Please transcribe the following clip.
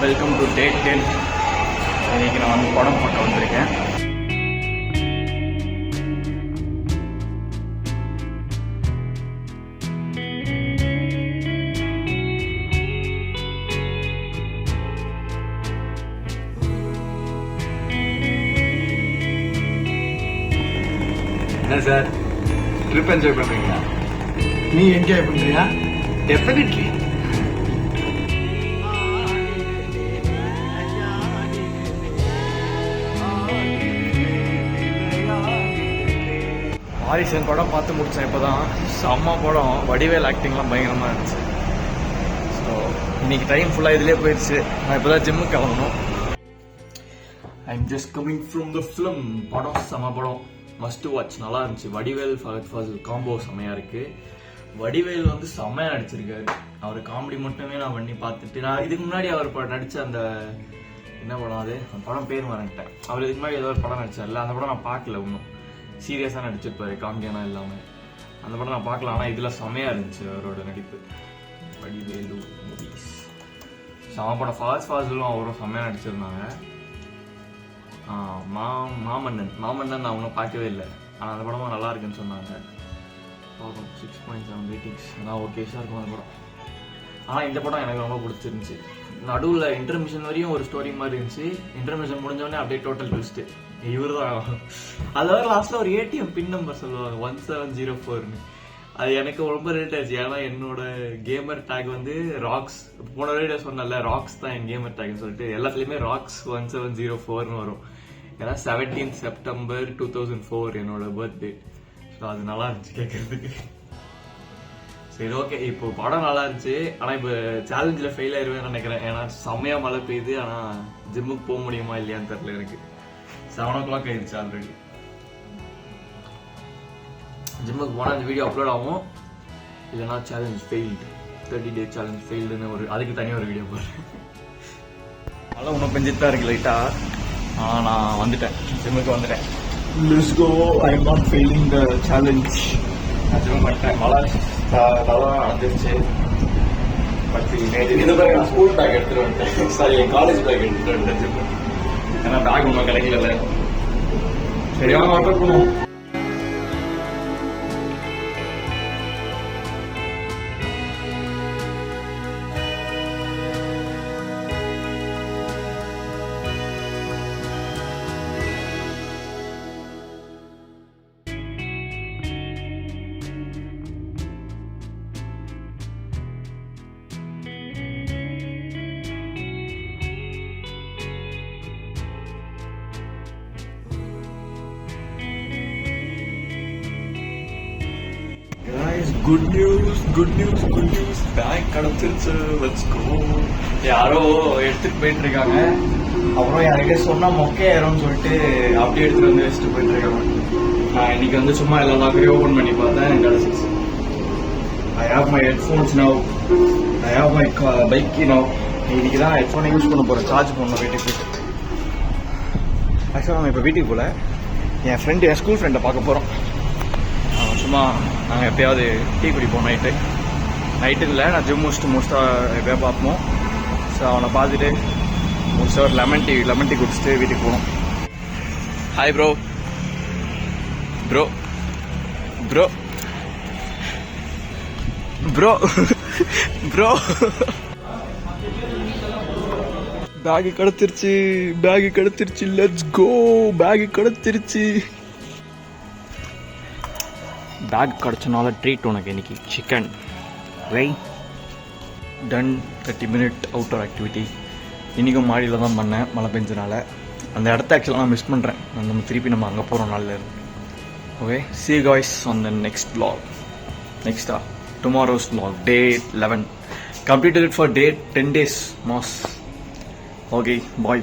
Welcome to day 10. இன்னைக்கு நான் வந்து படம் பார்க்க வந்திருக்கேன். என்ன சார், ட்ரிப் என்ஜாய் பண்றீங்களா? நீ என்ஜாய் பண்றியா? டெஃபினெட்லி. வாரிசன் படம் பார்த்து முடித்தேன் இப்போ தான். செம்ம படம். வடிவேல் ஆக்டிங்லாம் பயங்கரமாக இருந்துச்சு. ஸோ இன்னைக்கு டைம் ஃபுல்லாக இதிலே போயிடுச்சு. நான் இப்போ தான் ஜிம்முக்கு கிளம்பணும். I'm just coming from the film. படம் செம்ம படம், மஸ்ட் வாட்ச். நல்லா இருந்துச்சு. வடிவேல் ஃபஹத் ஃபாசில் காம்போ செம்மையாக இருக்குது. வடிவேல் வந்து செம்மையாக நடிச்சிருக்காரு. அவர் காமெடி மட்டுமே நான் பண்ணி பார்த்துட்டு, நான் இதுக்கு முன்னாடி அவர் நடித்த அந்த என்ன படம், அது அந்த படம் பேர் மறந்துட்டேன். அவர் இதுக்கு முன்னாடி ஏதோ ஒரு படம் நடிச்சார் இல்லை, அந்த படம் நான் பார்க்கல. இன்னும் சீரியஸாக நடிச்சிருப்பாரு, காமெடியானா இல்லாமல். அந்த படம் நான் பார்க்கல. ஆனால் இதில் செம்மையாக இருந்துச்சு அவரோட நடிப்பு. வடிவேலு மூவிஸ் செம்ம படம். ஃபாசிலும் அவரும் செம்மையாக நடிச்சிருந்தாங்க. மாமன்னன் நான் ஒன்றும் பார்க்கவே இல்லை. ஆனால் அந்த படமும் நல்லா இருக்குன்னு சொன்னாங்க. 6.7 ரேட்டிங்ஸ். ஆனால் ஓகேஷாக இருக்கும் அந்த படம். ஆனால் இந்த படம் எனக்கு ரொம்ப பிடிச்சிருந்துச்சு. நடுவில் இன்டர்மிஷன் வரையும் ஒரு ஸ்டோரி மாதிரி இருந்துச்சு. இன்டர்மிஷன் முடிஞ்சோடனே அப்படியே டோட்டல் ட்விஸ்ட்டு. இவர் தான் அதாவது லாஸ்ட்டில் ஒரு ஏடிஎம் பின் நம்பர் சொல்லுவாங்க 1704ன்னு. அது எனக்கு ரொம்ப ரிலேட் ஆச்சு. ஏன்னா என்னோட கேமர் டேக் வந்து ராக்ஸ். போன வீடியோ சொன்னல, ராக்ஸ் தான் என் கேமர் டேக்னு சொல்லிட்டு எல்லாத்துலேயுமே ராக்ஸ் 1704ன்னு வரும். ஏன்னா 17 செப்டம்பர் 2004 என்னோட பர்த்டே. ஸோ அது நல்லா இருந்துச்சு கேட்கறதுக்கு. சரி, ஓகே. இப்போ படம் நல்லா இருந்துச்சு. ஆனால் இப்போ சேலஞ்சில் ஃபெயில் ஆயிடுவேன்னு நினைக்கிறேன். ஏன்னா செம்மையாக மழை பெய்யுது. ஆனால் ஜிம்முக்கு போக முடியுமா இல்லையான்னு தெரியல எனக்கு. 7 o'clock ஆயிடுச்சு ஆல்ரெடி. ஜிம்முக்கு போனால் இந்த வீடியோ அப்லோட் ஆகும். இல்லைனா சேலஞ்ச் ஃபெயில்டு, 30 day சேலஞ்ச் ஃபெயில்டுன்னு அதுக்கு தனியாக ஒரு வீடியோ போடுறேன். நல்லா ஒன்றும் பெஞ்சிட்டு தான் இருக்கு லைட்டாக. நான் வந்துட்டேன், ஜிம்முக்கு வந்துட்டேன். Let's go. I am not failing the challenge. நான் ஜிம் பண்ணிட்டேன். மழை நல்லா நடந்துருச்சு. பட் இது பாருங்க, நான் ஸ்கூல் பேக் எடுத்துகிட்டு வந்துட்டேன். சாரி, என் காலேஜ் பேக் எடுத்துகிட்டு வந்துட்டேன் ஜிம்மு. ஏன்னா பேக் ஒன்றும் கிடைக்கல. சரி, வாங்க ஒர்க் அவுட் பண்ணுவோம். குட் நியூஸ் பேக் கிடைச்சிருச்சு. Let's go. யாரோ எடுத்துட்டு போயிட்டு இருக்காங்க. அப்புறம் யார்கிட்ட சொன்னா மொக்கையாயிரும்னு சொல்லிட்டு அப்படியே எடுத்துட்டு வந்து வச்சுட்டு போயிட்டு இருக்காங்க. நான் இன்னைக்கு வந்து சும்மா எல்லா லாக்கரையும் ஓப்பன் பண்ணி பார்த்தேன், எனக்கு கிடைச்சிருச்சு. I have my headphones now. I have my bike now. இன்னைக்கு தான் ஹெட்ஃபோனை யூஸ் பண்ண போகிறேன். சார்ஜ் பண்ணணும் வீட்டுக்கு. ஆக்சுவலாக நான் இப்போ வீட்டுக்கு போகல, என் ஃப்ரெண்டு, என் ஸ்கூல் ஃப்ரெண்டை பார்க்க போகிறோம். சும்மா நாங்கள் எப்போயாவது டீ குடிப்போம் நைட்டுக்கு இல்லை, நான் ஜிம் மோஸ்ட்டாக எப்போயா பார்ப்போம். ஸோ அவனை பார்த்துட்டு முடிச்ச ஒரு லெமன் டீ குடிச்சிட்டு வீட்டுக்கு போகணும். Hi bro. Bro bro bro bro bag கிடைச்சிருச்சு. Let's go. பேகு கிடைச்சிருச்சு. பேக் கிடச்சனால ட்ரீட் உனக்கு இன்னைக்கு chicken rice. Done 30 minute outer activity. இன்றைக்கும் மாடியில் தான் பண்ணேன், மழை பெஞ்சனால. அந்த இடத்த ஆக்சுவலாக நான் மிஸ் பண்ணுறேன். நம்ம திருப்பி அங்கே போகிறோம் நாளில் இருந்து. Okay, see you guys on the next vlog. Tomorrow's vlog, day 11. Completed it for day 10 days. Moss. Okay, bye.